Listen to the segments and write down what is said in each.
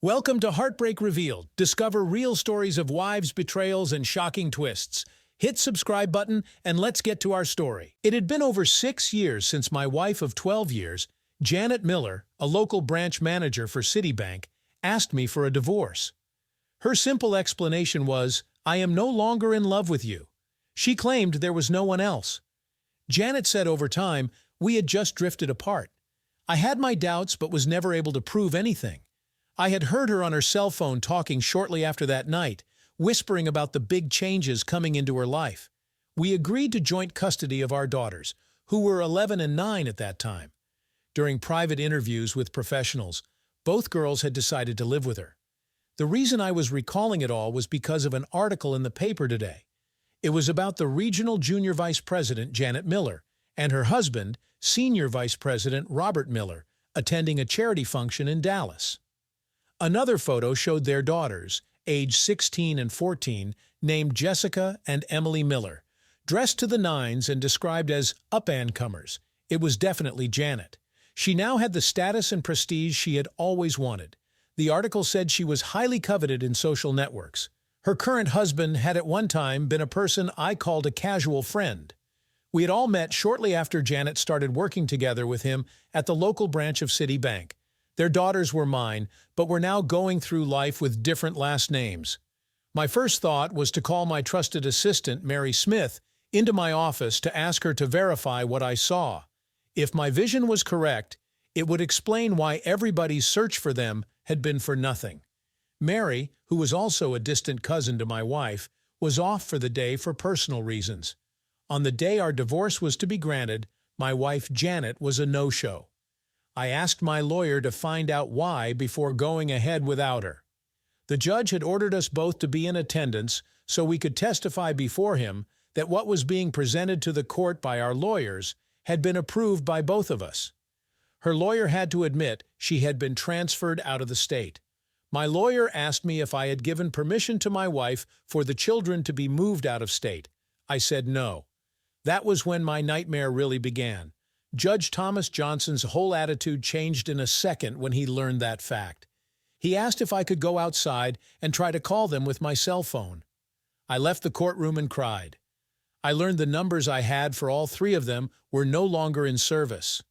Welcome to Heartbreak Revealed. Discover real stories of wives' betrayals and shocking twists. Hit subscribe button and let's get to our story. It had been over 6 years since my wife of 12 years, Janet Miller, a local branch manager for Citibank, asked me for a divorce. Her simple explanation was, "I am no longer in love with you." She claimed there was no one else. Janet said over time, we had just drifted apart. I had my doubts but was never able to prove anything. I had heard her on her cell phone talking shortly after that night, whispering about the big changes coming into her life. We agreed to joint custody of our daughters, who were 11 and 9 at that time. During private interviews with professionals, both girls had decided to live with her. The reason I was recalling it all was because of an article in the paper today. It was about the regional junior vice president, Janet Miller, and her husband, senior vice president Robert Miller, attending a charity function in Dallas. Another photo showed their daughters, aged 16 and 14, named Jessica and Emily Miller, dressed to the nines and described as up-and-comers. It was definitely Janet. She now had the status and prestige she had always wanted. The article said she was highly coveted in social networks. Her current husband had at one time been a person I called a casual friend. We had all met shortly after Janet started working together with him at the local branch of Citibank. Their daughters were mine, but were now going through life with different last names. My first thought was to call my trusted assistant, Mary Smith, into my office to ask her to verify what I saw. If my vision was correct, it would explain why everybody's search for them had been for nothing. Mary, who was also a distant cousin to my wife, was off for the day for personal reasons. On the day our divorce was to be granted, my wife Janet was a no-show. I asked my lawyer to find out why before going ahead without her. The judge had ordered us both to be in attendance so we could testify before him that what was being presented to the court by our lawyers had been approved by both of us. Her lawyer had to admit she had been transferred out of the state. My lawyer asked me if I had given permission to my wife for the children to be moved out of state. I said no. That was when my nightmare really began. Judge Thomas Johnson's whole attitude changed in a second when he learned that fact. He asked if I could go outside and try to call them with my cell phone. I left the courtroom and cried. I learned the numbers I had for all three of them were no longer in service.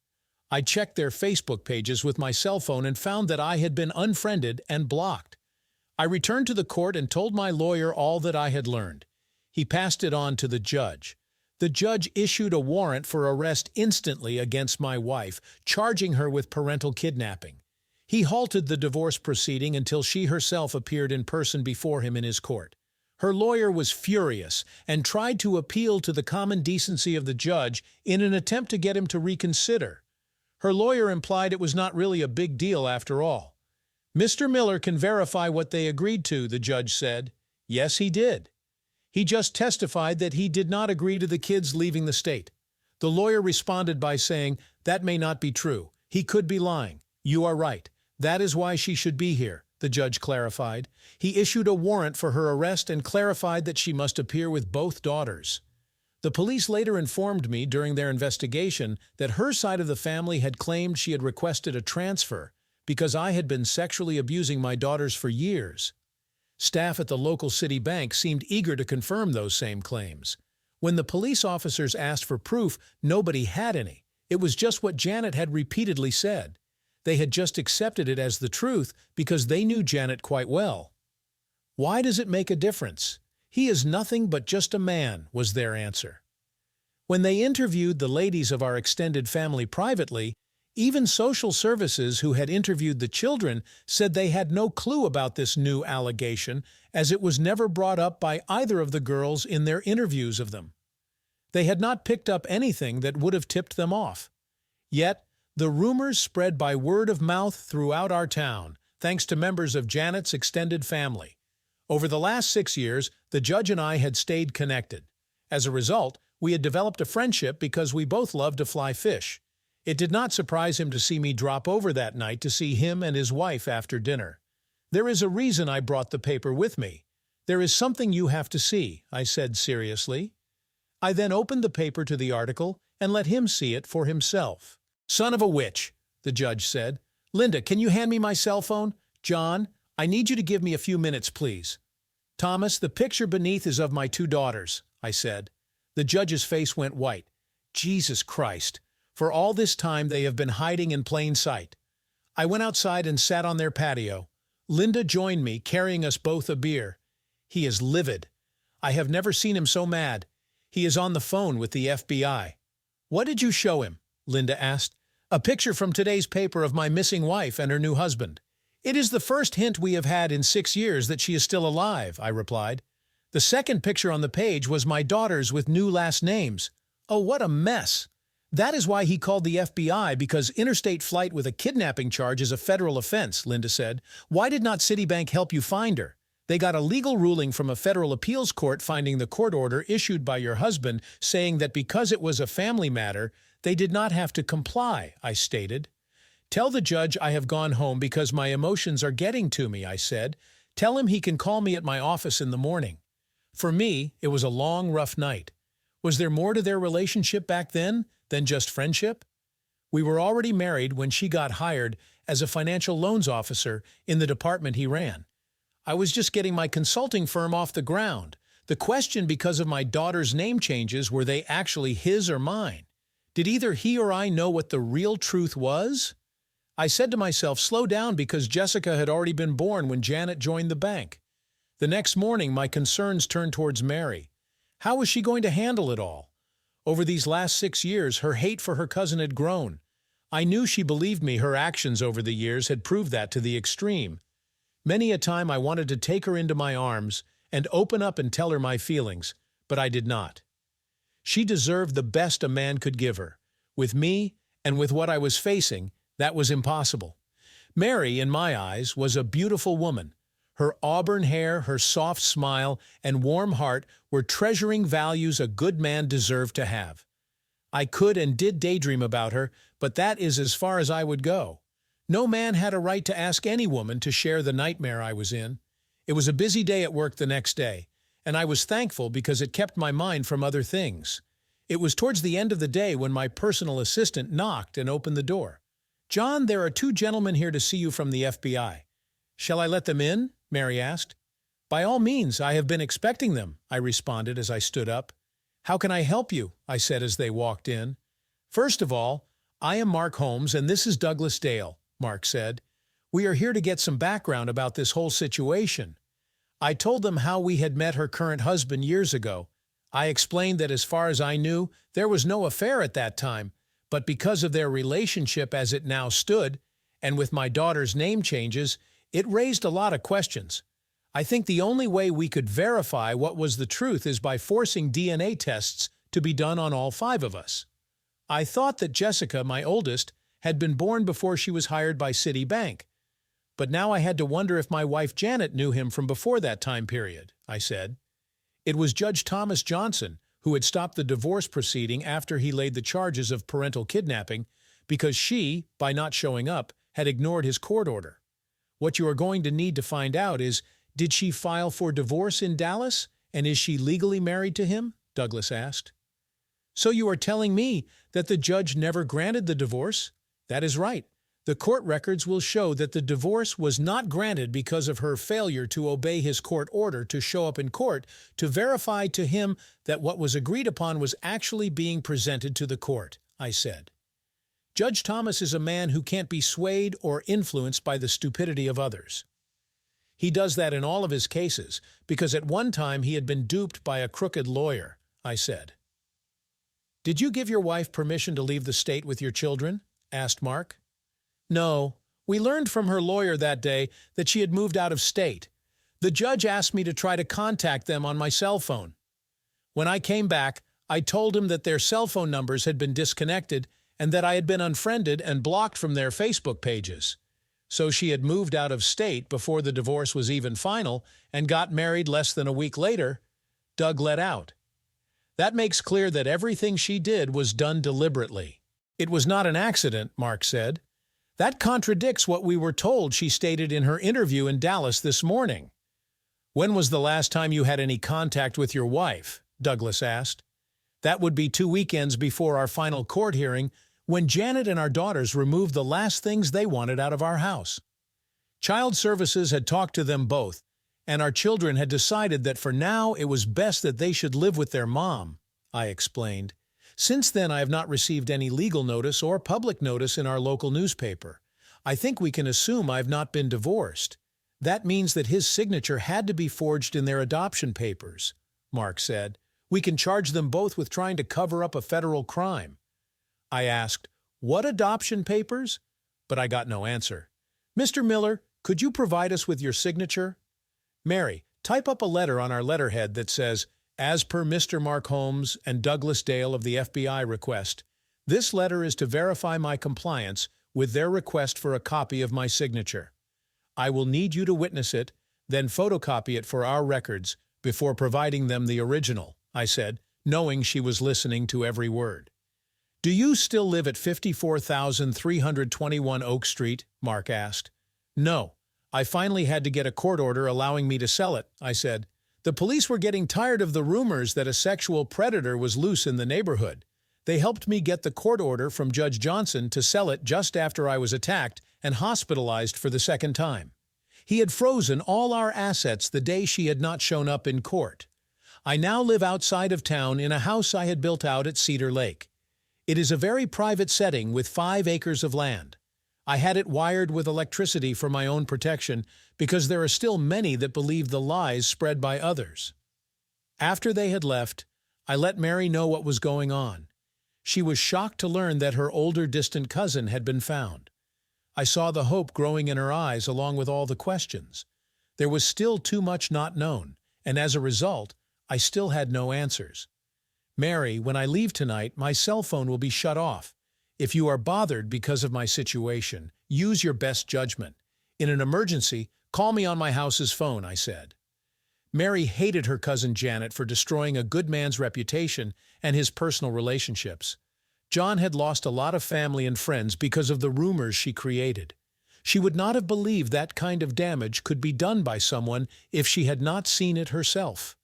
I checked their Facebook pages with my cell phone and found that I had been unfriended and blocked. I returned to the court and told my lawyer all that I had learned. He passed it on to the judge. The judge issued a warrant for arrest instantly against my wife, charging her with parental kidnapping. He halted the divorce proceeding until she herself appeared in person before him in his court. Her lawyer was furious and tried to appeal to the common decency of the judge in an attempt to get him to reconsider. Her lawyer implied it was not really a big deal after all. "Mr. Miller can verify what they agreed to," the judge said. Yes, he did. He just testified that he did not agree to the kids leaving the state. The lawyer responded by saying, "That may not be true. He could be lying. You are right. That is why she should be here," the judge clarified. He issued a warrant for her arrest and clarified that she must appear with both daughters. The police later informed me during their investigation that her side of the family had claimed she had requested a transfer because I had been sexually abusing my daughters for years. Staff at the local city bank seemed eager to confirm those same claims. When the police officers asked for proof, nobody had any. It was just what Janet had repeatedly said. They had just accepted it as the truth because they knew Janet quite well. "Why does it make a difference? He is nothing but just a man," was their answer. When they interviewed the ladies of our extended family privately, even social services who had interviewed the children said they had no clue about this new allegation, as it was never brought up by either of the girls in their interviews of them. They had not picked up anything that would have tipped them off. Yet, the rumors spread by word of mouth throughout our town, thanks to members of Janet's extended family. Over the last 6 years, the judge and I had stayed connected. As a result, we had developed a friendship because we both loved to fly fish. It did not surprise him to see me drop over that night to see him and his wife after dinner. "There is a reason I brought the paper with me. There is something you have to see," I said seriously. I then opened the paper to the article and let him see it for himself. "Son of a witch," the judge said. "Linda, can you hand me my cell phone? John, I need you to give me a few minutes, please. Thomas, the picture beneath is of my two daughters, I said. The judge's face went white. Jesus Christ. For all this time they have been hiding in plain sight. I went outside and sat on their patio. Linda joined me, carrying us both a beer. He is livid. I have never seen him so mad. He is on the phone with the FBI. What did you show him? Linda asked. A picture from today's paper of my missing wife and her new husband. It is the first hint we have had in 6 years that she is still alive, I replied. The second picture on the page was my daughters with new last names. Oh, what a mess. That is why he called the FBI, because interstate flight with a kidnapping charge is a federal offense, Linda said. Why did not Citibank help you find her? They got a legal ruling from a federal appeals court finding the court order issued by your husband saying that because it was a family matter, they did not have to comply, I stated. Tell the judge I have gone home because my emotions are getting to me, I said. Tell him he can call me at my office in the morning. For me, it was a long, rough night. Was there more to their relationship back then than just friendship? We were already married when she got hired as a financial loans officer in the department he ran. I was just getting my consulting firm off the ground. The question because of my daughter's name changes, were they actually his or mine? Did either he or I know what the real truth was? I said to myself, slow down, because Jessica had already been born when Janet joined the bank. The next morning, my concerns turned towards Mary. How was she going to handle it all? Over these last 6 years, her hate for her cousin had grown. I knew she believed me. Her actions over the years had proved that to the extreme. Many a time I wanted to take her into my arms and open up and tell her my feelings, but I did not. She deserved the best a man could give her. With me, and with what I was facing, that was impossible. Mary, in my eyes, was a beautiful woman. Her auburn hair, her soft smile, and warm heart were treasuring values a good man deserved to have. I could and did daydream about her, but that is as far as I would go. No man had a right to ask any woman to share the nightmare I was in. It was a busy day at work the next day, and I was thankful because it kept my mind from other things. It was towards the end of the day when my personal assistant knocked and opened the door. John, there are 2 gentlemen here to see you from the FBI. Shall I let them in? Mary asked. By all means, I have been expecting them, I responded as I stood up. How can I help you? I said as they walked in. First of all, I am Mark Holmes and this is Douglas Dale, Mark said. We are here to get some background about this whole situation. I told them how we had met her current husband years ago. I explained that as far as I knew, there was no affair at that time, but because of their relationship as it now stood, and with my daughter's name changes, it raised a lot of questions. I think the only way we could verify what was the truth is by forcing DNA tests to be done on all 5 of us. I thought that Jessica, my oldest, had been born before she was hired by Citibank. But now I had to wonder if my wife Janet knew him from before that time period, I said. It was Judge Thomas Johnson who had stopped the divorce proceeding after he laid the charges of parental kidnapping because she, by not showing up, had ignored his court order. What you are going to need to find out is, did she file for divorce in Dallas, and is she legally married to him? Douglas asked. So you are telling me that the judge never granted the divorce? That is right. The court records will show that the divorce was not granted because of her failure to obey his court order to show up in court to verify to him that what was agreed upon was actually being presented to the court, I said. Judge Thomas is a man who can't be swayed or influenced by the stupidity of others. He does that in all of his cases because at one time he had been duped by a crooked lawyer, I said. Did you give your wife permission to leave the state with your children? Asked Mark. No, we learned from her lawyer that day that she had moved out of state. The judge asked me to try to contact them on my cell phone. When I came back, I told him that their cell phone numbers had been disconnected and that I had been unfriended and blocked from their Facebook pages. So she had moved out of state before the divorce was even final and got married less than a week later. Doug let out. That makes clear that everything she did was done deliberately. It was not an accident, Mark said. That contradicts what we were told she stated in her interview in Dallas this morning. When was the last time you had any contact with your wife? Douglas asked. That would be 2 weekends before our final court hearing when Janet and our daughters removed the last things they wanted out of our house. Child Services had talked to them both, and our children had decided that for now it was best that they should live with their mom, I explained. Since then I have not received any legal notice or public notice in our local newspaper. I think we can assume I've not been divorced. That means that his signature had to be forged in their adoption papers, Mark said. We can charge them both with trying to cover up a federal crime. I asked, what adoption papers? But I got no answer. Mr. Miller, could you provide us with your signature? Mary, type up a letter on our letterhead that says, as per Mr. Mark Holmes and Douglas Dale of the FBI request, this letter is to verify my compliance with their request for a copy of my signature. I will need you to witness it, then photocopy it for our records before providing them the original, I said, knowing she was listening to every word. Do you still live at 54,321 Oak Street? Mark asked. No. I finally had to get a court order allowing me to sell it, I said. The police were getting tired of the rumors that a sexual predator was loose in the neighborhood. They helped me get the court order from Judge Johnson to sell it just after I was attacked and hospitalized for the second time. He had frozen all our assets the day she had not shown up in court. I now live outside of town in a house I had built out at Cedar Lake. It is a very private setting with 5 acres of land. I had it wired with electricity for my own protection because there are still many that believe the lies spread by others. After they had left, I let Mary know what was going on. She was shocked to learn that her older distant cousin had been found. I saw the hope growing in her eyes along with all the questions. There was still too much not known, and as a result, I still had no answers. Mary, when I leave tonight, my cell phone will be shut off. If you are bothered because of my situation, use your best judgment. In an emergency, call me on my house's phone, I said. Mary hated her cousin Janet for destroying a good man's reputation and his personal relationships. John had lost a lot of family and friends because of the rumors she created. She would not have believed that kind of damage could be done by someone if she had not seen it herself.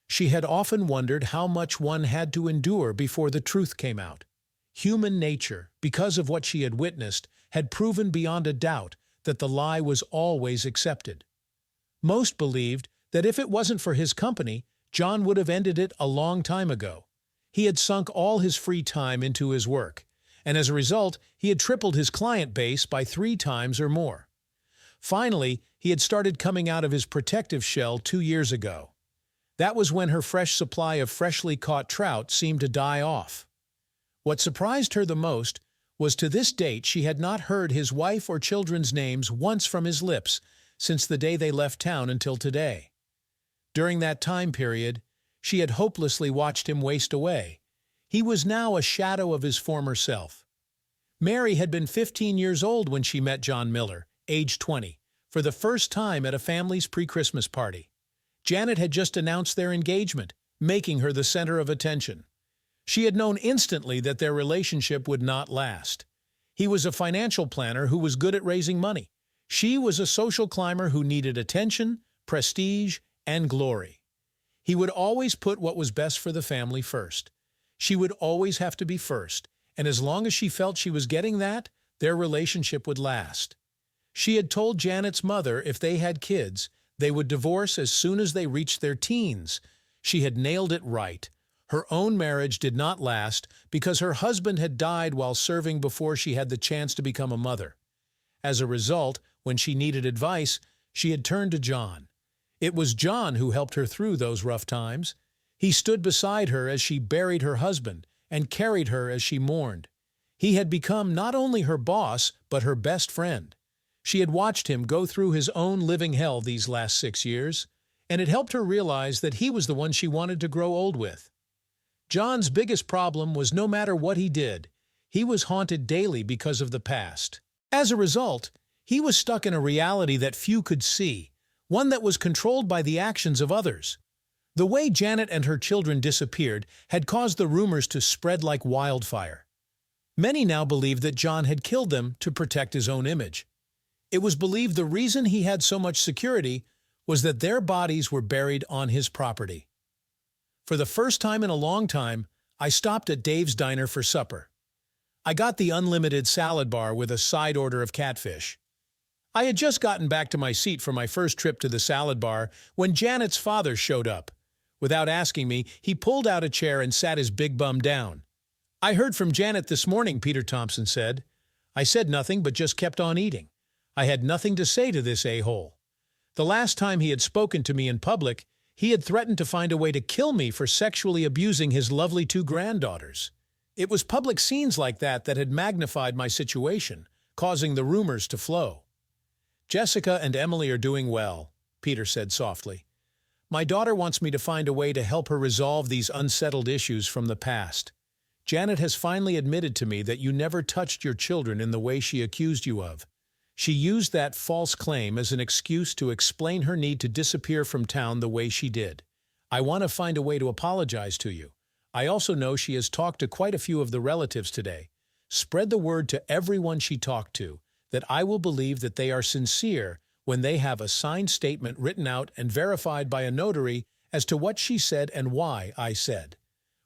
She had often wondered how much one had to endure before the truth came out. Human nature, because of what she had witnessed, had proven beyond a doubt that the lie was always accepted. Most believed that if it wasn't for his company, John would have ended it a long time ago. He had sunk all his free time into his work, and as a result, he had tripled his client base by 3 times or more. Finally, he had started coming out of his protective shell 2 years ago. That was when her fresh supply of freshly caught trout seemed to die off. What surprised her the most was to this date she had not heard his wife or children's names once from his lips since the day they left town until today. During that time period, she had hopelessly watched him waste away. He was now a shadow of his former self. Mary had been 15 years old when she met John Miller, age 20, for the first time at a family's pre-Christmas party. Janet had just announced their engagement, making her the center of attention. She had known instantly that their relationship would not last. He was a financial planner who was good at raising money. She was a social climber who needed attention, prestige, and glory. He would always put what was best for the family first. She would always have to be first, and as long as she felt she was getting that, their relationship would last. She had told Janet's mother if they had kids, they would divorce as soon as they reached their teens. She had nailed it right. Her own marriage did not last because her husband had died while serving before she had the chance to become a mother. As a result, when she needed advice, she had turned to John. It was John who helped her through those rough times. He stood beside her as she buried her husband and carried her as she mourned. He had become not only her boss, but her best friend. She had watched him go through his own living hell these last 6 years, and it helped her realize that he was the one she wanted to grow old with. John's biggest problem was no matter what he did, he was haunted daily because of the past. As a result, he was stuck in a reality that few could see, one that was controlled by the actions of others. The way Janet and her children disappeared had caused the rumors to spread like wildfire. Many now believed that John had killed them to protect his own image. It was believed the reason he had so much security was that their bodies were buried on his property. For the first time in a long time, I stopped at Dave's Diner for supper. I got the unlimited salad bar with a side order of catfish. I had just gotten back to my seat for my first trip to the salad bar when Janet's father showed up. Without asking me, he pulled out a chair and sat his big bum down. "I heard from Janet this morning," Peter Thompson said. I said nothing but just kept on eating. I had nothing to say to this a-hole. The last time he had spoken to me in public, he had threatened to find a way to kill me for sexually abusing his lovely 2 granddaughters. It was public scenes like that that had magnified my situation, causing the rumors to flow. "Jessica and Emily are doing well," Peter said softly. "My daughter wants me to find a way to help her resolve these unsettled issues from the past. Janet has finally admitted to me that you never touched your children in the way she accused you of. She used that false claim as an excuse to explain her need to disappear from town the way she did. I want to find a way to apologize to you. I also know she has talked to quite a few of the relatives today. Spread the word to everyone she talked to that I will believe that they are sincere when they have a signed statement written out and verified by a notary as to what she said and why I said.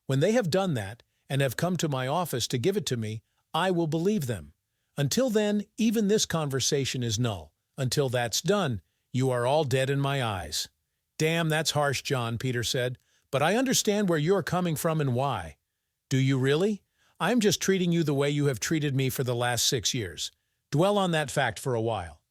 When they have done that and have come to my office to give it to me, I will believe them. Until then, even this conversation is null. Until that's done, you are all dead in my eyes." "Damn, that's harsh, John," Peter said. "But I understand where you're coming from and why." "Do you really? I'm just treating you the way you have treated me for the last 6 years. Dwell on that fact for a while.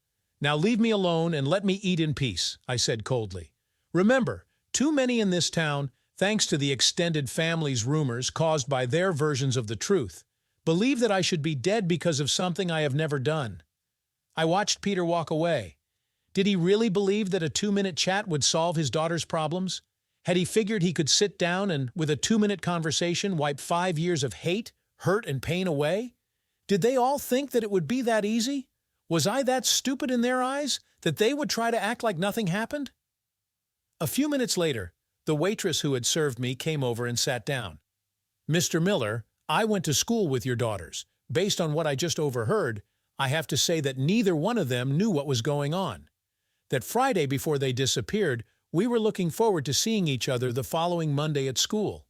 Now leave me alone and let me eat in peace," I said coldly. "Remember, too many in this town, thanks to the extended family's rumors caused by their versions of the truth, believe that I should be dead because of something I have never done." I watched Peter walk away. Did he really believe that a 2-minute chat would solve his daughter's problems? Had he figured he could sit down and, with a 2-minute conversation, wipe 5 years of hate, hurt, and pain away? Did they all think that it would be that easy? Was I that stupid in their eyes that they would try to act like nothing happened? A few minutes later, the waitress who had served me came over and sat down. "Mr. Miller, I went to school with your daughters. Based on what I just overheard, I have to say that neither one of them knew what was going on. That Friday before they disappeared, we were looking forward to seeing each other the following Monday at school.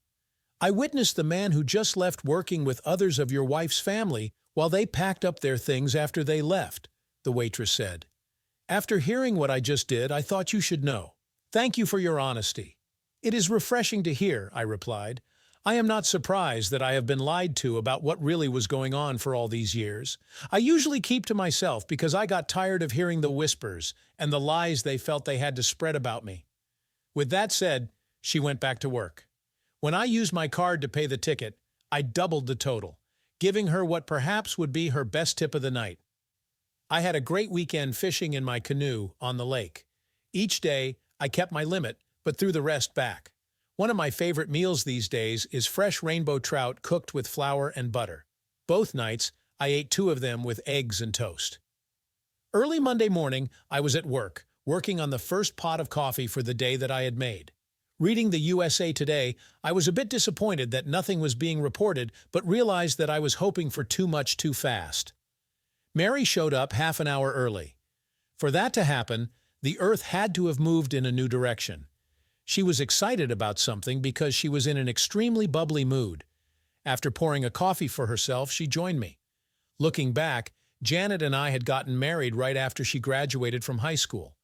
I witnessed the man who just left working with others of your wife's family while they packed up their things after they left," the waitress said. "After hearing what I just did, I thought you should know. Thank you for your honesty." "It is refreshing to hear," I replied. "I am not surprised that I have been lied to about what really was going on for all these years. I usually keep to myself because I got tired of hearing the whispers and the lies they felt they had to spread about me." With that said, she went back to work. When I used my card to pay the ticket, I doubled the total, giving her what perhaps would be her best tip of the night. I had a great weekend fishing in my canoe on the lake. Each day, I kept my limit, but threw the rest back. One of my favorite meals these days is fresh rainbow trout cooked with flour and butter. Both nights, I ate 2 of them with eggs and toast. Early Monday morning, I was at work, working on the first pot of coffee for the day that I had made. Reading the USA Today, I was a bit disappointed that nothing was being reported, but realized that I was hoping for too much too fast. Mary showed up half an hour early. For that to happen, the Earth had to have moved in a new direction. She was excited about something because she was in an extremely bubbly mood. After pouring a coffee for herself, she joined me. Looking back, Janet and I had gotten married right after she graduated from high school.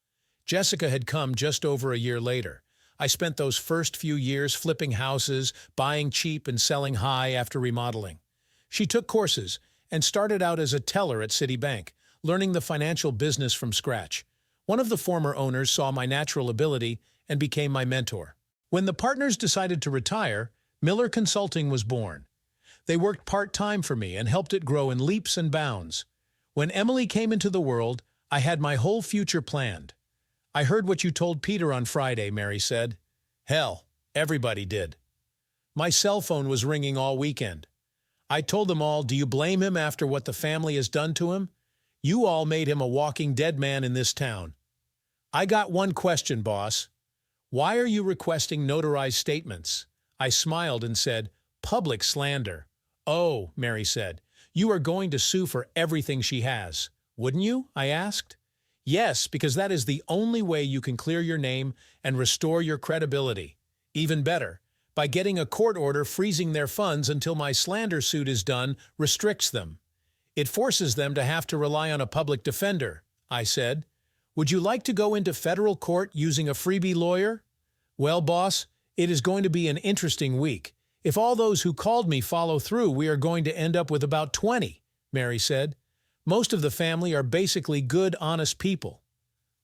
Jessica had come just over a year later. I spent those first few years flipping houses, buying cheap and selling high after remodeling. She took courses and started out as a teller at Citibank, learning the financial business from scratch. One of the former owners saw my natural ability and became my mentor. When the partners decided to retire, Miller Consulting was born. They worked part-time for me and helped it grow in leaps and bounds. When Emily came into the world, I had my whole future planned. "I heard what you told Peter on Friday," Mary said. "Hell, everybody did." My cell phone was ringing all weekend. I told them all, "Do you blame him after what the family has done to him? You all made him a walking dead man in this town." "I got one question, boss. Why are you requesting notarized statements?" I smiled and said, "Public slander." "Oh," Mary said, "you are going to sue for everything she has. Wouldn't you?" I asked. "Yes, because that is the only way you can clear your name and restore your credibility. Even better, by getting a court order freezing their funds until my slander suit is done restricts them. It forces them to have to rely on a public defender," I said. Would you like to go into federal court using a freebie lawyer? Well, boss, it is going to be an interesting week. If all those who called me follow through, we are going to end up with about 20, Mary said. Most of the family are basically good, honest people.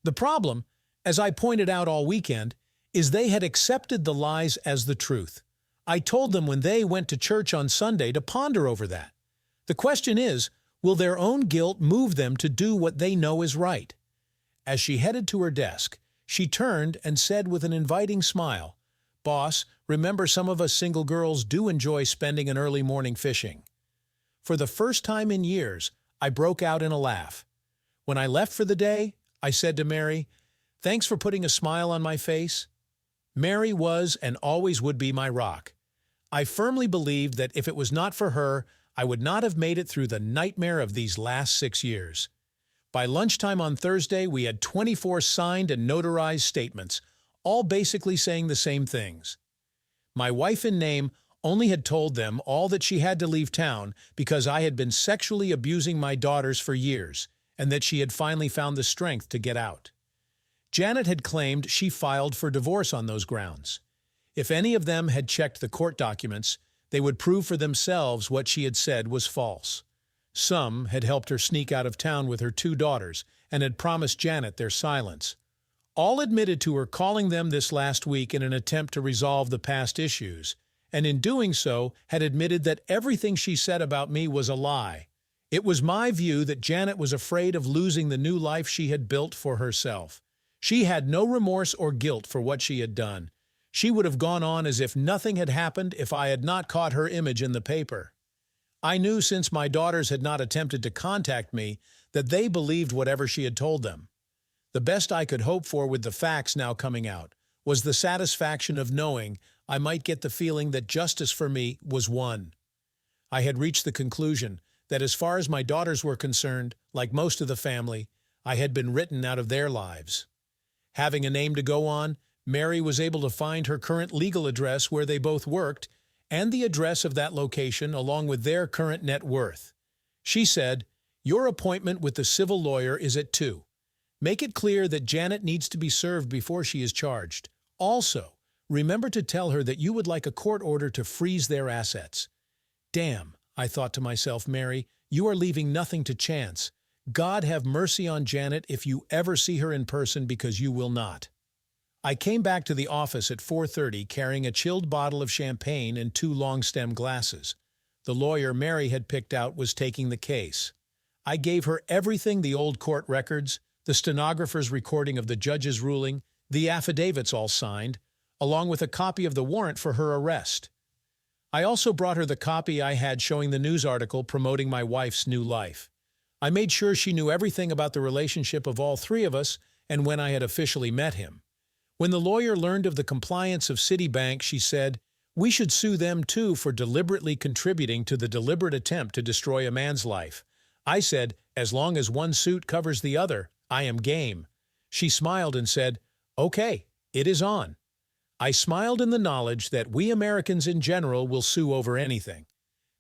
The problem, as I pointed out all weekend, is they had accepted the lies as the truth. I told them when they went to church on Sunday to ponder over that. The question is, will their own guilt move them to do what they know is right? As she headed to her desk, she turned and said with an inviting smile, "Boss, remember some of us single girls do enjoy spending an early morning fishing." For the first time in years, I broke out in a laugh. When I left for the day, I said to Mary, "Thanks for putting a smile on my face." Mary was and always would be my rock. I firmly believed that if it was not for her, I would not have made it through the nightmare of these last 6 years. By lunchtime on Thursday, we had 24 signed and notarized statements, all basically saying the same things. My wife in name only had told them all that she had to leave town because I had been sexually abusing my daughters for years, and that she had finally found the strength to get out. Janet had claimed she filed for divorce on those grounds. If any of them had checked the court documents, they would prove for themselves what she had said was false. Some had helped her sneak out of town with her 2 daughters and had promised Janet their silence. All admitted to her calling them this last week in an attempt to resolve the past issues, and in doing so had admitted that everything she said about me was a lie. It was my view that Janet was afraid of losing the new life she had built for herself. She had no remorse or guilt for what she had done. She would have gone on as if nothing had happened if I had not caught her image in the paper. I knew since my daughters had not attempted to contact me that they believed whatever she had told them. The best I could hope for with the facts now coming out was the satisfaction of knowing I might get the feeling that justice for me was won. I had reached the conclusion that as far as my daughters were concerned, like most of the family, I had been written out of their lives. Having a name to go on, Mary was able to find her current legal address where they both worked and the address of that location along with their current net worth. She said, "Your appointment with the civil lawyer is at 2. Make it clear that Janet needs to be served before she is charged. Also, remember to tell her that you would like a court order to freeze their assets." Damn, I thought to myself, Mary, you are leaving nothing to chance. God have mercy on Janet if you ever see her in person, because you will not. I came back to the office at 4:30 carrying a chilled bottle of champagne and 2 long-stem glasses. The lawyer Mary had picked out was taking the case. I gave her everything: the old court records, the stenographer's recording of the judge's ruling, the affidavits all signed, along with a copy of the warrant for her arrest. I also brought her the copy I had showing the news article promoting my wife's new life. I made sure she knew everything about the relationship of all 3 of us and when I had officially met him. When the lawyer learned of the compliance of Citibank, she said, "We should sue them too for deliberately contributing to the deliberate attempt to destroy a man's life." I said, "As long as one suit covers the other, I am game." She smiled and said, "Okay, it is on." I smiled in the knowledge that we Americans in general will sue over anything.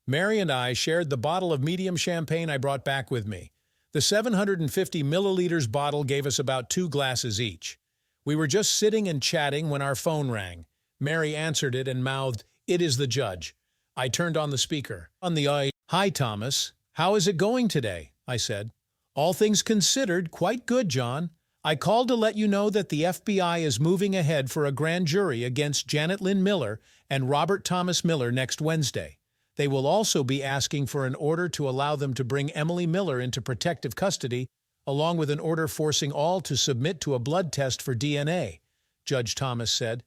Mary and I shared the bottle of medium champagne I brought back with me. The 750 milliliters bottle gave us about 2 glasses each. We were just sitting and chatting when our phone rang. Mary answered it and mouthed, "It is the judge." I turned on the speaker. "Hi, Thomas. How is it going today?" I said. "All things considered, quite good, John. I called to let you know that the FBI is moving ahead for a grand jury against Janet Lynn Miller and Robert Thomas Miller next Wednesday. They will also be asking for an order to allow them to bring Emily Miller into protective custody, along with an order forcing all to submit to a blood test for DNA," Judge Thomas said.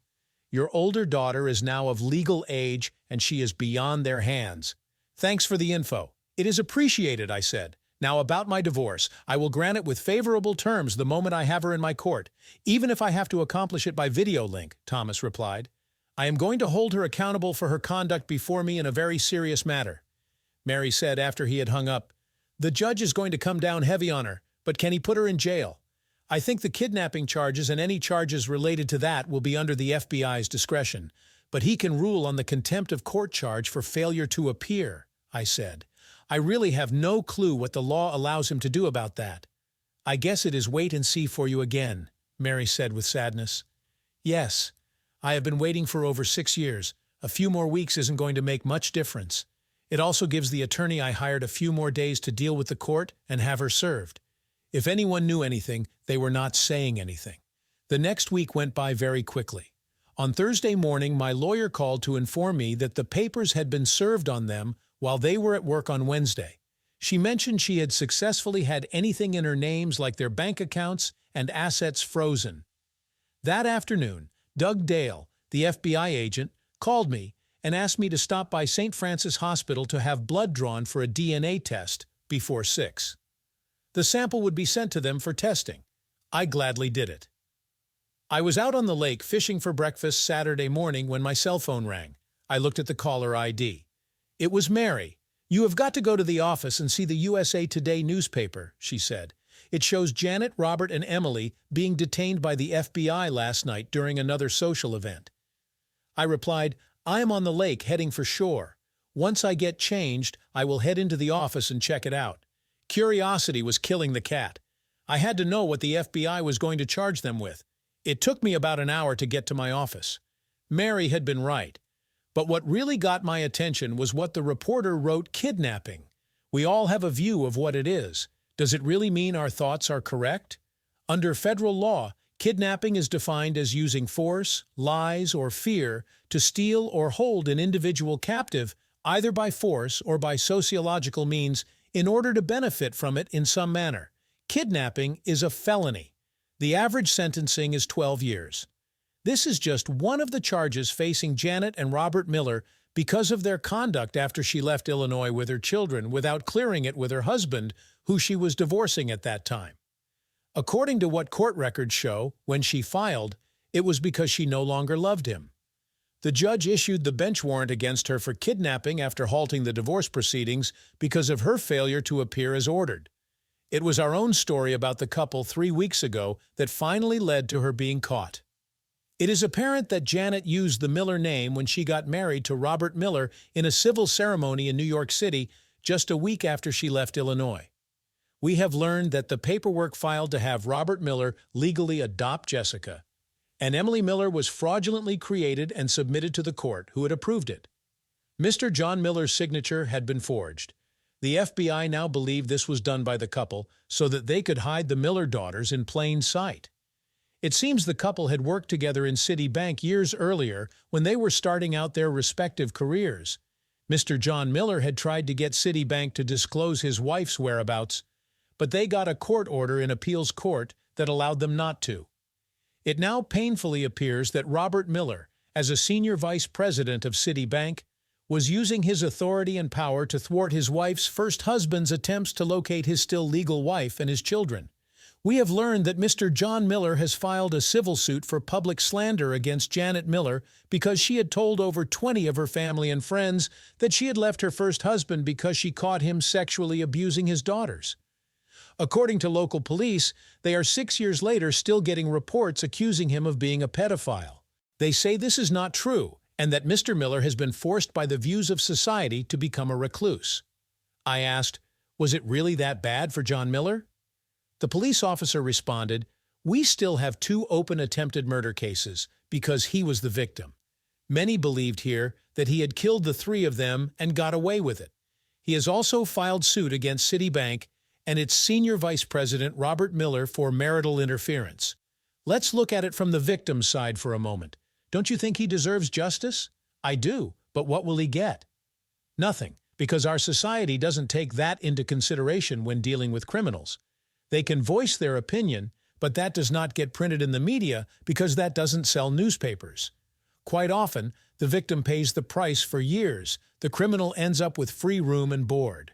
"Your older daughter is now of legal age, and she is beyond their hands." "Thanks for the info. It is appreciated," I said. "Now about my divorce. I will grant it with favorable terms the moment I have her in my court, even if I have to accomplish it by video link," Thomas replied. "I am going to hold her accountable for her conduct before me in a very serious matter." Mary said after he had hung up, "The judge is going to come down heavy on her, but can he put her in jail? I think the kidnapping charges and any charges related to that will be under the FBI's discretion, but he can rule on the contempt of court charge for failure to appear," I said. "I really have no clue what the law allows him to do about that." "I guess it is wait and see for you again," Mary said with sadness. "Yes, I have been waiting for over 6 years. A few more weeks isn't going to make much difference. It also gives the attorney I hired a few more days to deal with the court and have her served. If anyone knew anything, they were not saying anything." The next week went by very quickly. On Thursday morning, my lawyer called to inform me that the papers had been served on them while they were at work on Wednesday. She mentioned she had successfully had anything in her names like their bank accounts and assets frozen. That afternoon, Doug Dale, the FBI agent, called me and asked me to stop by St. Francis Hospital to have blood drawn for a DNA test before 6. The sample would be sent to them for testing. I gladly did it. I was out on the lake fishing for breakfast Saturday morning when my cell phone rang. I looked at the caller ID. It was Mary. "You have got to go to the office and see the USA Today newspaper," she said. "It shows Janet, Robert, and Emily being detained by the FBI last night during another social event." I replied, "I am on the lake heading for shore. Once I get changed, I will head into the office and check it out." Curiosity was killing the cat. I had to know what the FBI was going to charge them with. It took me about an hour to get to my office. Mary had been right. But what really got my attention was what the reporter wrote: kidnapping. We all have a view of what it is. Does it really mean our thoughts are correct? Under federal law, kidnapping is defined as using force, lies, or fear to steal or hold an individual captive, either by force or by sociological means, in order to benefit from it in some manner. Kidnapping is a felony. The average sentencing is 12 years. This is just one of the charges facing Janet and Robert Miller because of their conduct after she left Illinois with her children without clearing it with her husband, who she was divorcing at that time. According to what court records show, when she filed, it was because she no longer loved him. The judge issued the bench warrant against her for kidnapping after halting the divorce proceedings because of her failure to appear as ordered. It was our own story about the couple 3 weeks ago that finally led to her being caught. It is apparent that Janet used the Miller name when she got married to Robert Miller in a civil ceremony in New York City just a week after she left Illinois. We have learned that the paperwork filed to have Robert Miller legally adopt Jessica, and Emily Miller was fraudulently created and submitted to the court, who had approved it. Mr. John Miller's signature had been forged. The FBI now believed this was done by the couple so that they could hide the Miller daughters in plain sight. It seems the couple had worked together in Citibank years earlier when they were starting out their respective careers. Mr. John Miller had tried to get Citibank to disclose his wife's whereabouts, but they got a court order in appeals court that allowed them not to. It now painfully appears that Robert Miller, as a senior vice president of Citibank, was using his authority and power to thwart his wife's first husband's attempts to locate his still legal wife and his children. We have learned that Mr. John Miller has filed a civil suit for public slander against Janet Miller because she had told over 20 of her family and friends that she had left her first husband because she caught him sexually abusing his daughters. According to local police, they are 6 years later still getting reports accusing him of being a pedophile. They say this is not true, and that Mr. Miller has been forced by the views of society to become a recluse. I asked, was it really that bad for John Miller? The police officer responded, "We still have 2 open attempted murder cases because he was the victim. Many believed here that he had killed the 3 of them and got away with it. He has also filed suit against Citibank and its senior vice president Robert Miller for marital interference. Let's look at it from the victim's side for a moment. Don't you think he deserves justice? I do, but what will he get? Nothing, because our society doesn't take that into consideration when dealing with criminals. They can voice their opinion, but that does not get printed in the media because that doesn't sell newspapers. Quite often, the victim pays the price for years. The criminal ends up with free room and board."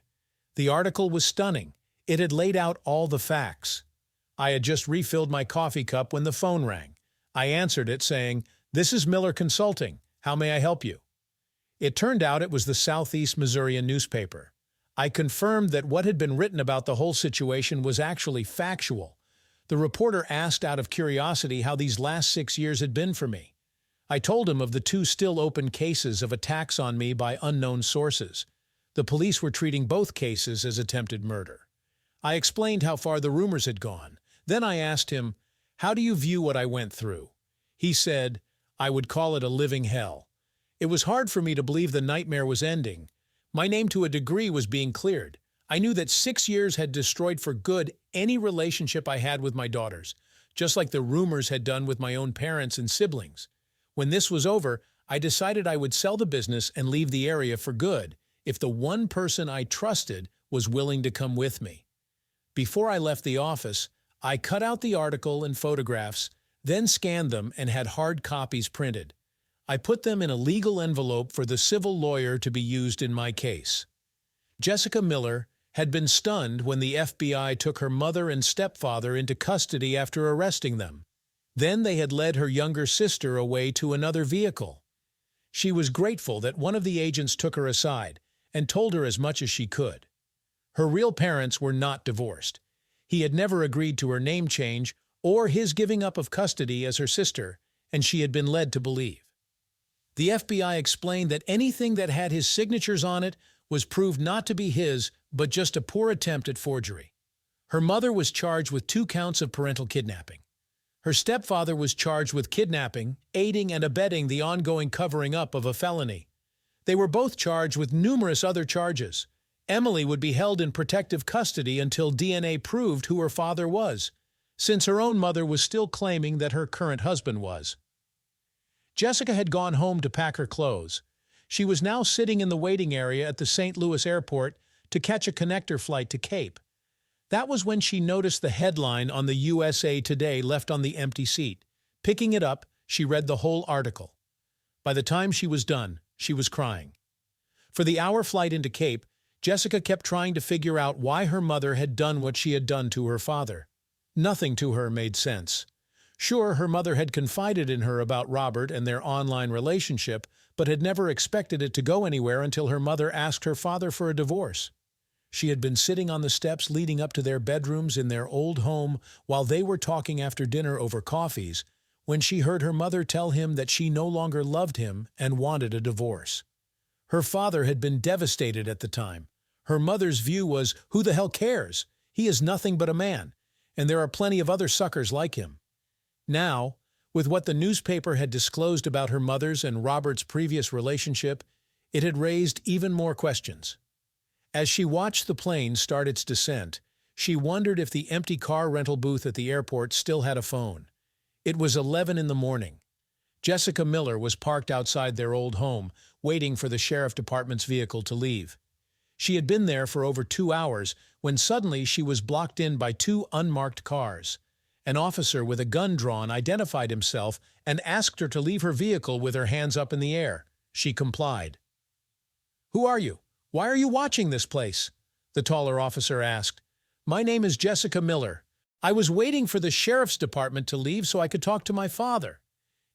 The article was stunning. It had laid out all the facts. I had just refilled my coffee cup when the phone rang. I answered it saying, "This is Miller Consulting. How may I help you?" It turned out it was the Southeast Missourian newspaper. I confirmed that what had been written about the whole situation was actually factual. The reporter asked out of curiosity how these last 6 years had been for me. I told him of the 2 still open cases of attacks on me by unknown sources. The police were treating both cases as attempted murder. I explained how far the rumors had gone. Then I asked him, "How do you view what I went through?" He said, "I would call it a living hell." It was hard for me to believe the nightmare was ending. My name to a degree was being cleared. I knew that 6 years had destroyed for good any relationship I had with my daughters, just like the rumors had done with my own parents and siblings. When this was over, I decided I would sell the business and leave the area for good if the one person I trusted was willing to come with me. Before I left the office, I cut out the article and photographs, then scanned them and had hard copies printed. I put them in a legal envelope for the civil lawyer to be used in my case. Jessica Miller had been stunned when the FBI took her mother and stepfather into custody after arresting them. Then they had led her younger sister away to another vehicle. She was grateful that one of the agents took her aside and told her as much as she could. Her real parents were not divorced. He had never agreed to her name change or his giving up of custody as her sister, and she had been led to believe. The FBI explained that anything that had his signatures on it was proved not to be his, but just a poor attempt at forgery. Her mother was charged with 2 counts of parental kidnapping. Her stepfather was charged with kidnapping, aiding and abetting the ongoing covering up of a felony. They were both charged with numerous other charges. Emily would be held in protective custody until DNA proved who her father was, since her own mother was still claiming that her current husband was. Jessica had gone home to pack her clothes. She was now sitting in the waiting area at the St. Louis airport to catch a connector flight to Cape. That was when she noticed the headline on the USA Today left on the empty seat. Picking it up, she read the whole article. By the time she was done, she was crying. For the hour flight into Cape, Jessica kept trying to figure out why her mother had done what she had done to her father. Nothing to her made sense. Sure, her mother had confided in her about Robert and their online relationship, but had never expected it to go anywhere until her mother asked her father for a divorce. She had been sitting on the steps leading up to their bedrooms in their old home while they were talking after dinner over coffees, when she heard her mother tell him that she no longer loved him and wanted a divorce. Her father had been devastated at the time. Her mother's view was, "Who the hell cares? He is nothing but a man, and there are plenty of other suckers like him." Now, with what the newspaper had disclosed about her mother's and Robert's previous relationship, it had raised even more questions. As she watched the plane start its descent, she wondered if the empty car rental booth at the airport still had a phone. It was 11 in the morning. Jessica Miller was parked outside their old home, waiting for the sheriff department's vehicle to leave. She had been there for over 2 hours when suddenly she was blocked in by 2 unmarked cars. An officer with a gun drawn identified himself and asked her to leave her vehicle with her hands up in the air. She complied. "Who are you? Why are you watching this place?" the taller officer asked. "My name is Jessica Miller. I was waiting for the sheriff's department to leave so I could talk to my father."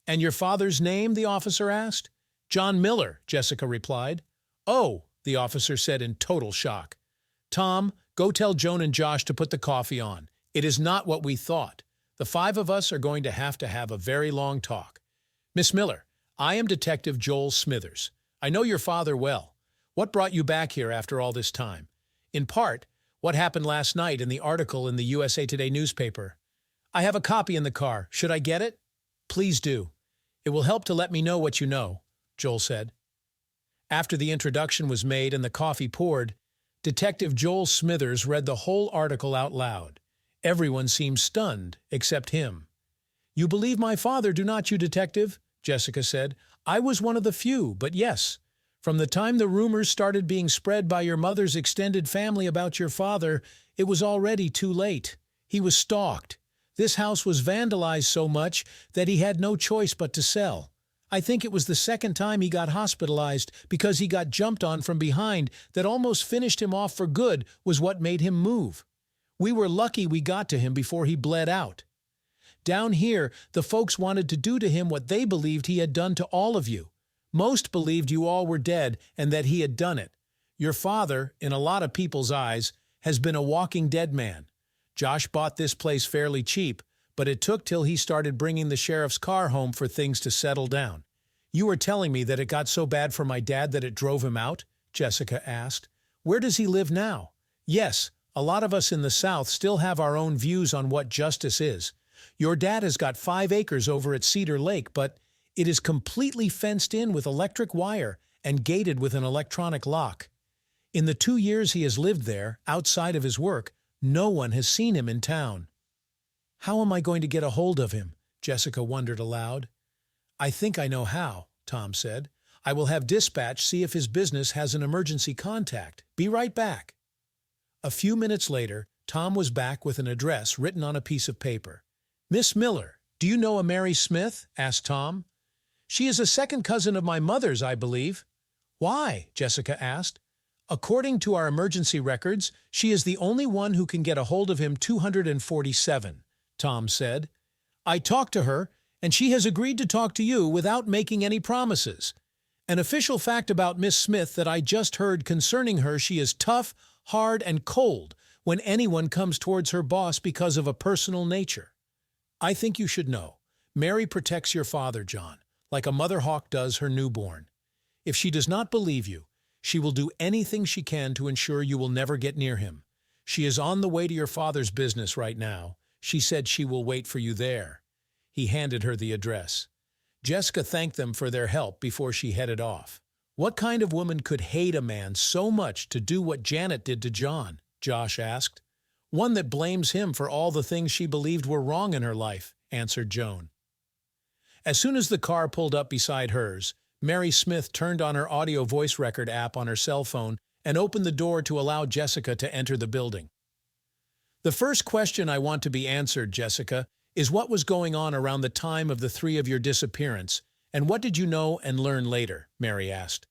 "And your father's name?" the officer asked. "John Miller," Jessica replied. "Oh," the officer said in total shock. "Tom, go tell Joan and Josh to put the coffee on. It is not what we thought. The 5 of us are going to have a very long talk. Miss Miller, I am Detective Joel Smithers. I know your father well. What brought you back here after all this time? In part, what happened last night in the article in the USA Today newspaper. I have a copy in the car. Should I get it?" "Please do. It will help to let me know what you know," Joel said. After the introduction was made and the coffee poured, Detective Joel Smithers read the whole article out loud. Everyone seemed stunned, except him. "You believe my father, do not you, Detective?" Jessica said. "I was one of the few, but yes. From the time the rumors started being spread by your mother's extended family about your father, it was already too late. He was stalked. This house was vandalized so much that he had no choice but to sell. I think it was the second time he got hospitalized because he got jumped on from behind that almost finished him off for good was what made him move. We were lucky we got to him before he bled out. Down here, the folks wanted to do to him what they believed he had done to all of you. Most believed you all were dead and that he had done it. Your father, in a lot of people's eyes, has been a walking dead man. Josh bought this place fairly cheap, but it took till he started bringing the sheriff's car home for things to settle down. You were telling me that it got so bad for my dad that it drove him out?" Jessica asked. "Where does he live now?" "Yes, A lot of us in the South still have our own views on what justice is. Your dad has got 5 acres over at Cedar Lake, but it is completely fenced in with electric wire and gated with an electronic lock. In the 2 years he has lived there, outside of his work, no one has seen him in town. How am I going to get a hold of him? Jessica wondered aloud. I think I know how, Tom said. I will have dispatch see if his business has an emergency contact. Be right back. A few minutes later, Tom was back with an address written on a piece of paper. Miss Miller, do you know a Mary Smith? Asked Tom. She is a second cousin of my mother's, I believe. Why? Jessica asked. According to our emergency records, she is the only one who can get a hold of him 247, Tom said. I talked to her, and she has agreed to talk to you without making any promises. An official fact about Miss Smith that I just heard concerning her: she is tough, hard, and cold when anyone comes towards her boss because of a personal nature. I think you should know. Mary protects your father, John, like a mother hawk does her newborn. If she does not believe you, she will do anything she can to ensure you will never get near him. She is on the way to your father's business right now. She said she will wait for you there. He handed her the address. Jessica thanked them for their help before she headed off. What kind of woman could hate a man so much to do what Janet did to John? Josh asked. One that blames him for all the things she believed were wrong in her life, answered Joan. As soon as the car pulled up beside hers, Mary Smith turned on her audio voice record app on her cell phone and opened the door to allow Jessica to enter the building. The first question I want to be answered, Jessica, is what was going on around the time of the 3 of your disappearance, and what did you know and learn later? Mary asked.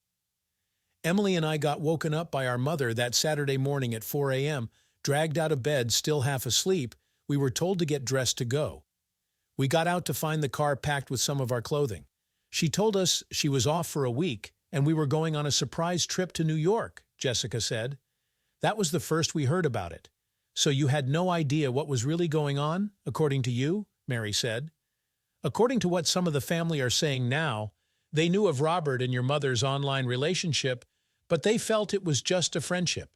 Emily and I got woken up by our mother that Saturday morning at 4 a.m., dragged out of bed, still half asleep. We were told to get dressed to go. We got out to find the car packed with some of our clothing. She told us she was off for a week, and we were going on a surprise trip to New York, Jessica said. That was the first we heard about it. So you had no idea what was really going on, according to you? Mary said. According to what some of the family are saying now, they knew of Robert and your mother's online relationship, but they felt it was just a friendship.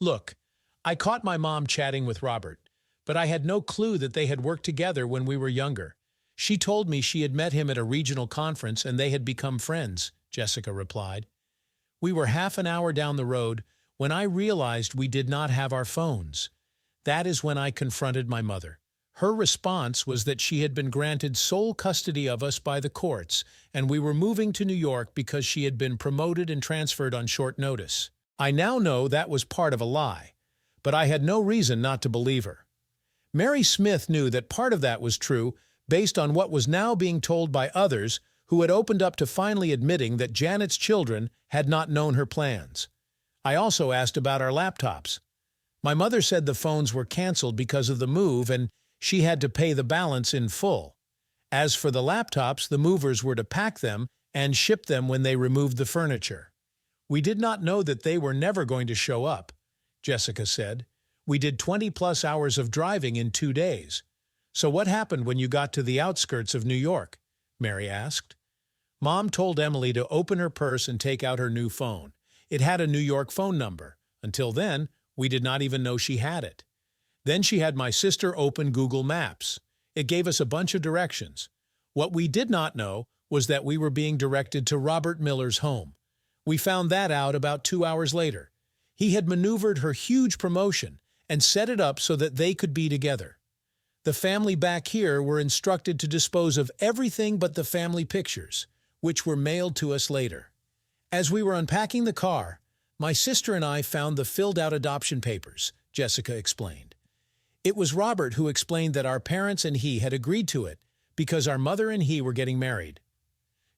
Look, I caught my mom chatting with Robert, but I had no clue that they had worked together when we were younger. She told me she had met him at a regional conference and they had become friends, Jessica replied. We were half an hour down the road when I realized we did not have our phones. That is when I confronted my mother. Her response was that she had been granted sole custody of us by the courts, and we were moving to New York because she had been promoted and transferred on short notice. I now know that was part of a lie, but I had no reason not to believe her. Mary Smith knew that part of that was true based on what was now being told by others who had opened up to finally admitting that Janet's children had not known her plans. I also asked about our laptops. My mother said the phones were canceled because of the move and she had to pay the balance in full. As for the laptops, the movers were to pack them and ship them when they removed the furniture. We did not know that they were never going to show up, Jessica said. We did 20-plus hours of driving in 2 days. So what happened when you got to the outskirts of New York? Mary asked. Mom told Emily to open her purse and take out her new phone. It had a New York phone number. Until then, we did not even know she had it. Then she had my sister open Google Maps. It gave us a bunch of directions. What we did not know was that we were being directed to Robert Miller's home. We found that out about 2 hours later. He had maneuvered her huge promotion and set it up so that they could be together. The family back here were instructed to dispose of everything but the family pictures, which were mailed to us later. As we were unpacking the car, my sister and I found the filled-out adoption papers, Jessica explained. It was Robert who explained that our parents and he had agreed to it because our mother and he were getting married.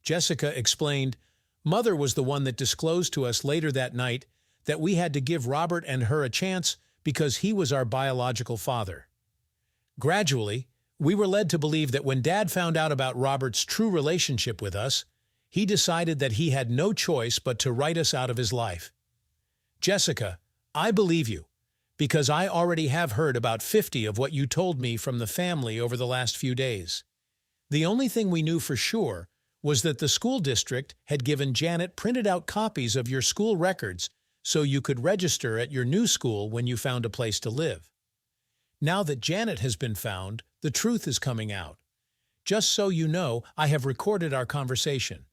Jessica explained, Mother was the one that disclosed to us later that night that we had to give Robert and her a chance because he was our biological father. Gradually, we were led to believe that when Dad found out about Robert's true relationship with us, he decided that he had no choice but to write us out of his life. Jessica, I believe you, because I already have heard about 50 of what you told me from the family over the last few days. The only thing we knew for sure was that the school district had given Janet printed out copies of your school records so you could register at your new school when you found a place to live. Now that Janet has been found, the truth is coming out. Just so you know, I have recorded our conversation.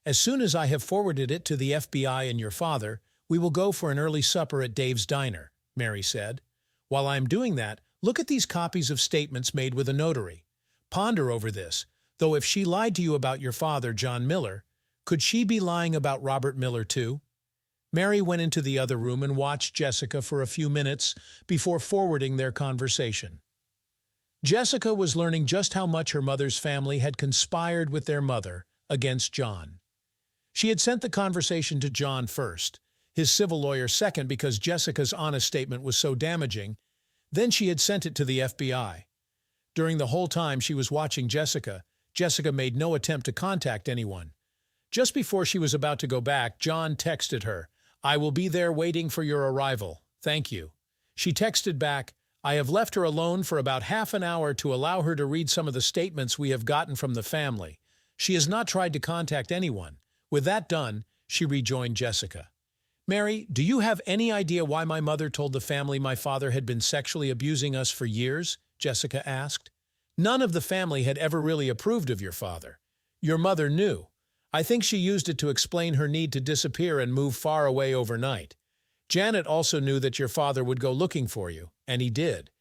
As soon as I have forwarded it to the FBI and your father, we will go for an early supper at Dave's Diner, Mary said. While I am doing that, look at these copies of statements made with a notary. Ponder over this, though if she lied to you about your father, John Miller, could she be lying about Robert Miller too? Mary went into the other room and watched Jessica for a few minutes before forwarding their conversation. Jessica was learning just how much her mother's family had conspired with their mother against John. She had sent the conversation to John first, his civil lawyer second because Jessica's honest statement was so damaging. Then she had sent it to the FBI. During the whole time she was watching Jessica, Jessica made no attempt to contact anyone. Just before she was about to go back, John texted her, "I will be there waiting for your arrival. Thank you." She texted back, "I have left her alone for about half an hour to allow her to read some of the statements we have gotten from the family. She has not tried to contact anyone." With that done, she rejoined Jessica. "Mary, do you have any idea why my mother told the family my father had been sexually abusing us for years?" Jessica asked. "None of the family had ever really approved of your father. Your mother knew. I think she used it to explain her need to disappear and move far away overnight. Janet also knew that your father would go looking for you, and he did.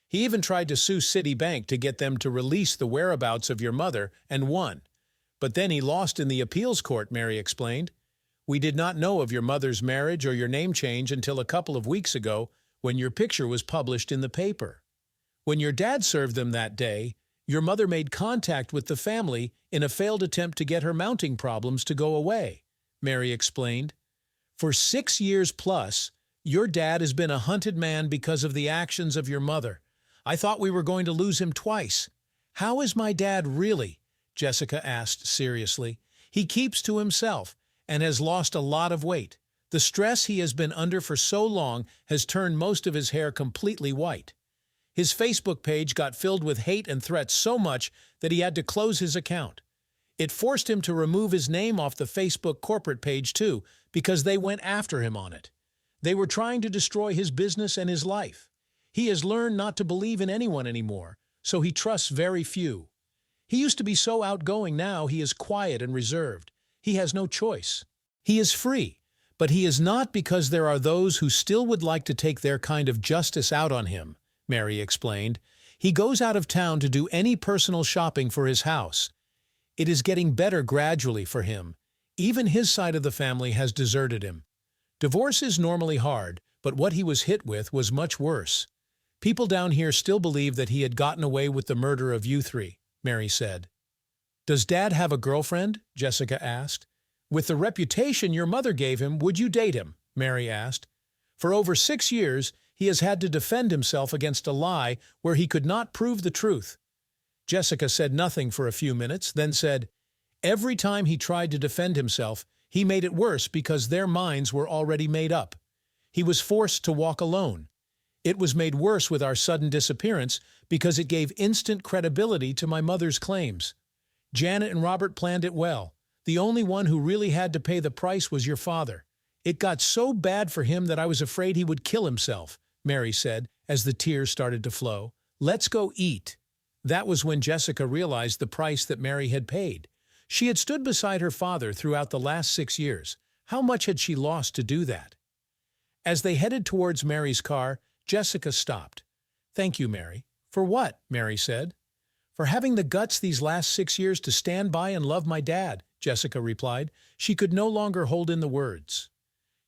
He even tried to sue Citibank to get them to release the whereabouts of your mother and won. But then he lost in the appeals court," Mary explained. "We did not know of your mother's marriage or your name change until a couple of weeks ago when your picture was published in the paper. When your dad served them that day, your mother made contact with the family in a failed attempt to get her mounting problems to go away," Mary explained. "For 6 years plus, your dad has been a hunted man because of the actions of your mother. I thought we were going to lose him twice." "How is my dad really?" Jessica asked seriously. "He keeps to himself and has lost a lot of weight. The stress he has been under for so long has turned most of his hair completely white. His Facebook page got filled with hate and threats so much that he had to close his account. It forced him to remove his name off the Facebook corporate page too, because they went after him on it. They were trying to destroy his business and his life. He has learned not to believe in anyone anymore, so he trusts very few. He used to be so outgoing, now he is quiet and reserved. He has no choice. He is free, but he is not because there are those who still would like to take their kind of justice out on him," Mary explained. "He goes out of town to do any personal shopping for his house. It is getting better gradually for him. Even his side of the family has deserted him. Divorce is normally hard, but what he was hit with was much worse. People down here still believe that he had gotten away with the murder of you three," Mary said. "Does Dad have a girlfriend?" Jessica asked. "With the reputation your mother gave him, would you date him?" Mary asked. "For over 6 years, he has had to defend himself against a lie where he could not prove the truth." Jessica said nothing for a few minutes, then said, "Every time he tried to defend himself, he made it worse because their minds were already made up. He was forced to walk alone. It was made worse with our sudden disappearance because it gave instant credibility to my mother's claims. Janet and Robert planned it well. The only one who really had to pay the price was your father. It got so bad for him that I was afraid he would kill himself," Mary said as the tears started to flow. "Let's go eat." That was when Jessica realized the price that Mary had paid. She had stood beside her father throughout the last 6 years. How much had she lost to do that? As they headed towards Mary's car, Jessica stopped. "Thank you, Mary." "For what?" Mary said. "For having the guts these last 6 years to stand by and love my dad," Jessica replied. She could no longer hold in the words.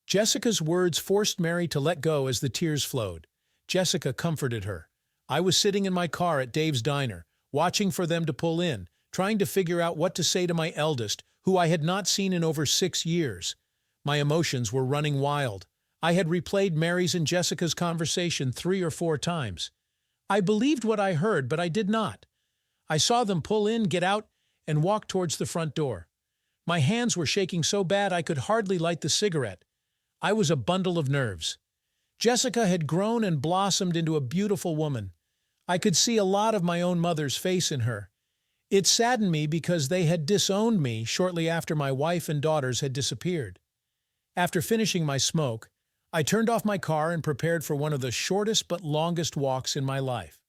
Jessica's words forced Mary to let go as the tears flowed. Jessica comforted her. "I was sitting in my car at Dave's Diner, watching for them to pull in, trying to figure out what to say to my eldest, who I had not seen in over 6 years. My emotions were running wild. I had replayed Mary's and Jessica's conversation 3 or 4 times. I believed what I heard, but I did not. I saw them pull in, get out, and walk towards the front door. My hands were shaking so bad I could hardly light the cigarette. I was a bundle of nerves. Jessica had grown and blossomed into a beautiful woman. I could see a lot of my own mother's face in her. It saddened me because they had disowned me shortly after my wife and daughters had disappeared. After finishing my smoke, I turned off my car and prepared for one of the shortest but longest walks in my life.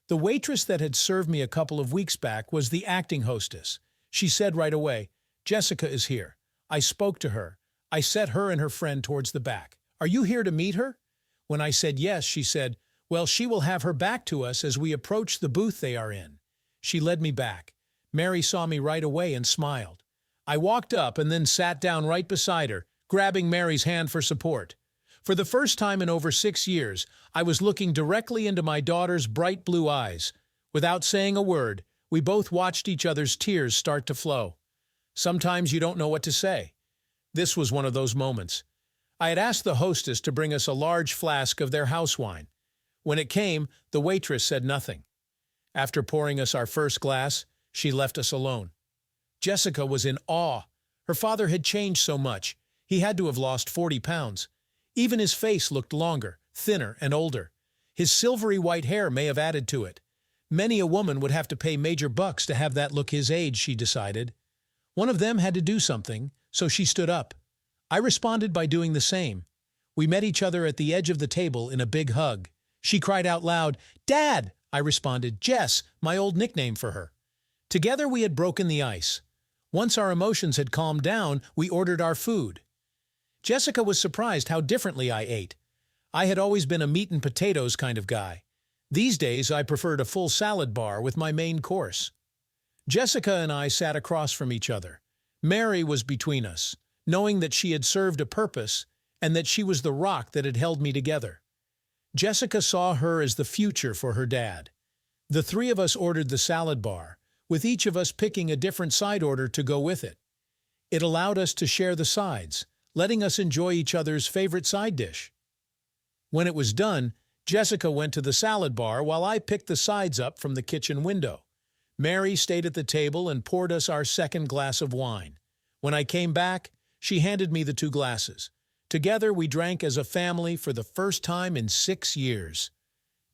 The waitress that had served me a couple of weeks back was the acting hostess. She said right away, "Jessica is here." I spoke to her. I set her and her friend towards the back. "Are you here to meet her?" When I said yes, she said, "Well, she will have her back to us as we approach the booth they are in." She led me back. Mary saw me right away and smiled. I walked up and then sat down right beside her, grabbing Mary's hand for support. For the first time in over 6 years, I was looking directly into my daughter's bright blue eyes. Without saying a word, we both watched each other's tears start to flow. Sometimes you don't know what to say. This was one of those moments. I had asked the hostess to bring us a large flask of their house wine. When it came, the waitress said nothing. After pouring us our first glass, she left us alone. Jessica was in awe. Her father had changed so much. He had to have lost 40 pounds. Even his face looked longer, thinner, and older. His silvery white hair may have added to it. Many a woman would have to pay major bucks to have that look his age, she decided. One of them had to do something, so she stood up. I responded by doing the same. We met each other at the edge of the table in a big hug. She cried out loud, "Dad!" I responded, "Jess," my old nickname for her. Together we had broken the ice. Once our emotions had calmed down, we ordered our food. Jessica was surprised how differently I ate. I had always been a meat and potatoes kind of guy. These days, I preferred a full salad bar with my main course. Jessica and I sat across from each other. Mary was between us, knowing that she had served a purpose and that she was the rock that had held me together. Jessica saw her as the future for her dad. The three of us ordered the salad bar, with each of us picking a different side order to go with it. It allowed us to share the sides, letting us enjoy each other's favorite side dish. When it was done, Jessica went to the salad bar while I picked the sides up from the kitchen window. Mary stayed at the table and poured us our second glass of wine. When I came back, she handed me the 2 glasses. Together we drank as a family for the first time in 6 years.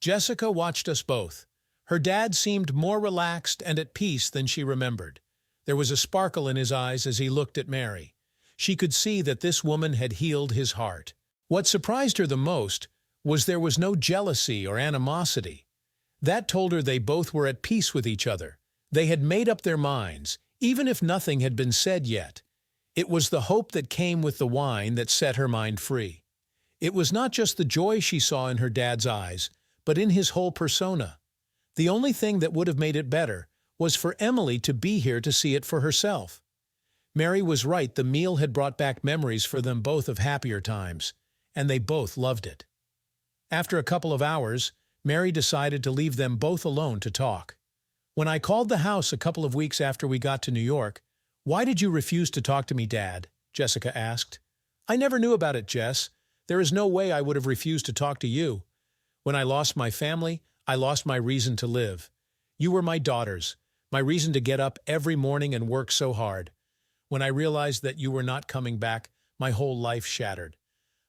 Jessica watched us both. Her dad seemed more relaxed and at peace than she remembered. There was a sparkle in his eyes as he looked at Mary. She could see that this woman had healed his heart. What surprised her the most was there was no jealousy or animosity. That told her they both were at peace with each other. They had made up their minds, even if nothing had been said yet. It was the hope that came with the wine that set her mind free. It was not just the joy she saw in her dad's eyes, but in his whole persona. The only thing that would have made it better was for Emily to be here to see it for herself. Mary was right, the meal had brought back memories for them both of happier times, and they both loved it. After a couple of hours, Mary decided to leave them both alone to talk. When I called the house a couple of weeks after we got to New York, "Why did you refuse to talk to me, Dad?" Jessica asked. "I never knew about it, Jess. There is no way I would have refused to talk to you. When I lost my family, I lost my reason to live. You were my daughters, my reason to get up every morning and work so hard. When I realized that you were not coming back, my whole life shattered.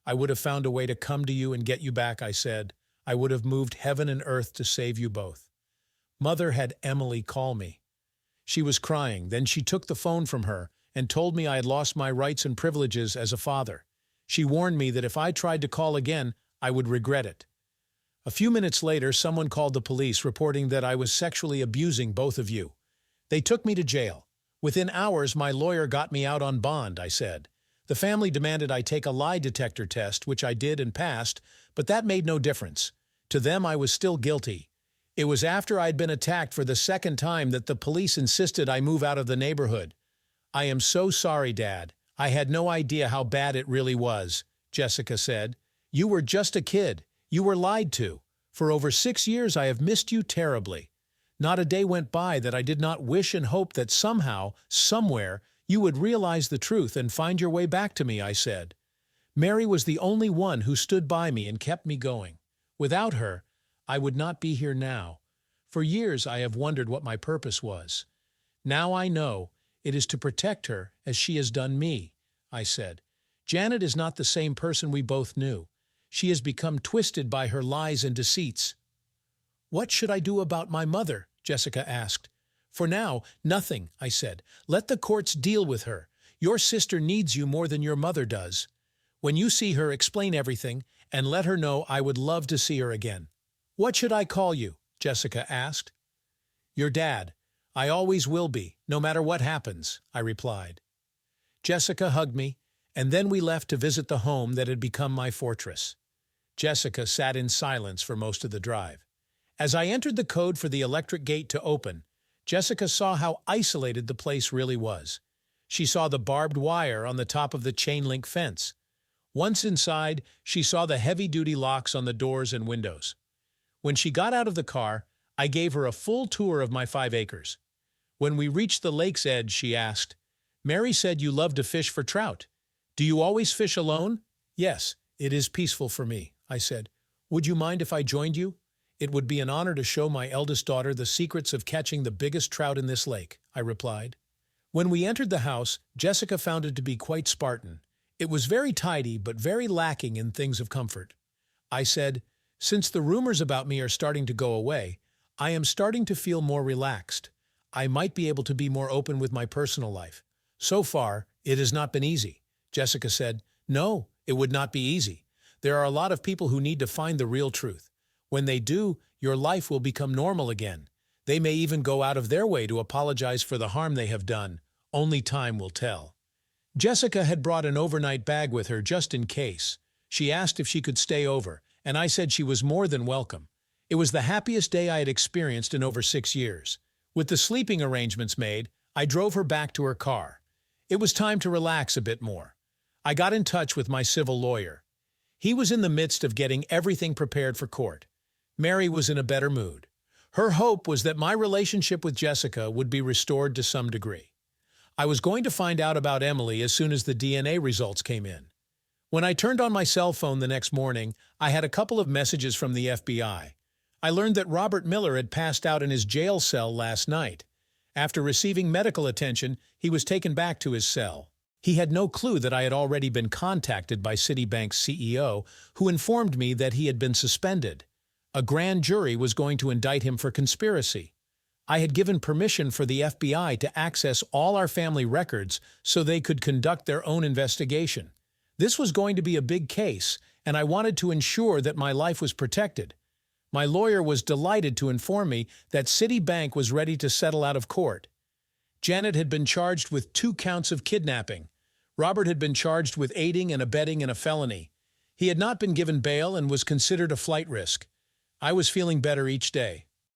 I would have found a way to come to you and get you back," I said. "I would have moved heaven and earth to save you both." Mother had Emily call me. She was crying. Then she took the phone from her and told me I had lost my rights and privileges as a father. She warned me that if I tried to call again, I would regret it. A few minutes later, someone called the police reporting that I was sexually abusing both of you. They took me to jail. Within hours, my lawyer got me out on bond, I said. The family demanded I take a lie detector test, which I did and passed, but that made no difference. To them, I was still guilty. It was after I'd been attacked for the second time that the police insisted I move out of the neighborhood. "I am so sorry, Dad. I had no idea how bad it really was," Jessica said. "You were just a kid. You were lied to. For over 6 years I have missed you terribly. Not a day went by that I did not wish and hope that somehow, somewhere, you would realize the truth and find your way back to me," I said. Mary was the only one who stood by me and kept me going. Without her, I would not be here now. For years I have wondered what my purpose was. Now I know it is to protect her as she has done me, I said. Janet is not the same person we both knew. She has become twisted by her lies and deceits. "What should I do about my mother?" Jessica asked. "For now, nothing," I said. "Let the courts deal with her. Your sister needs you more than your mother does." When you see her, explain everything and let her know I would love to see her again." "What should I call you?" Jessica asked. "Your dad. I always will be, no matter what happens," I replied. Jessica hugged me, and then we left to visit the home that had become my fortress. Jessica sat in silence for most of the drive. As I entered the code for the electric gate to open, Jessica saw how isolated the place really was. She saw the barbed wire on the top of the chain-link fence. Once inside, she saw the heavy-duty locks on the doors and windows. When she got out of the car, I gave her a full tour of my 5 acres. When we reached the lake's edge, she asked, "Mary said you love to fish for trout. Do you always fish alone?" "Yes, it is peaceful for me," I said. "Would you mind if I joined you? It would be an honor to show my eldest daughter the secrets of catching the biggest trout in this lake," I replied. When we entered the house, Jessica found it to be quite Spartan. It was very tidy but very lacking in things of comfort. I said, "Since the rumors about me are starting to go away, I am starting to feel more relaxed. I might be able to be more open with my personal life. So far, it has not been easy." Jessica said, "No, it would not be easy. There are a lot of people who need to find the real truth. When they do, your life will become normal again. They may even go out of their way to apologize for the harm they have done. Only time will tell." Jessica had brought an overnight bag with her just in case. She asked if she could stay over, and I said she was more than welcome. It was the happiest day I had experienced in over 6 years. With the sleeping arrangements made, I drove her back to her car. It was time to relax a bit more. I got in touch with my civil lawyer. He was in the midst of getting everything prepared for court. Mary was in a better mood. Her hope was that my relationship with Jessica would be restored to some degree. I was going to find out about Emily as soon as the DNA results came in. When I turned on my cell phone the next morning, I had a couple of messages from the FBI. I learned that Robert Miller had passed out in his jail cell last night. After receiving medical attention, he was taken back to his cell. He had no clue that I had already been contacted by Citibank's CEO, who informed me that he had been suspended. A grand jury was going to indict him for conspiracy. I had given permission for the FBI to access all our family records so they could conduct their own investigation. This was going to be a big case, and I wanted to ensure that my life was protected. My lawyer was delighted to inform me that Citibank was ready to settle out of court. Janet had been charged with 2 counts of kidnapping. Robert had been charged with aiding and abetting in a felony. He had not been given bail and was considered a flight risk. I was feeling better each day.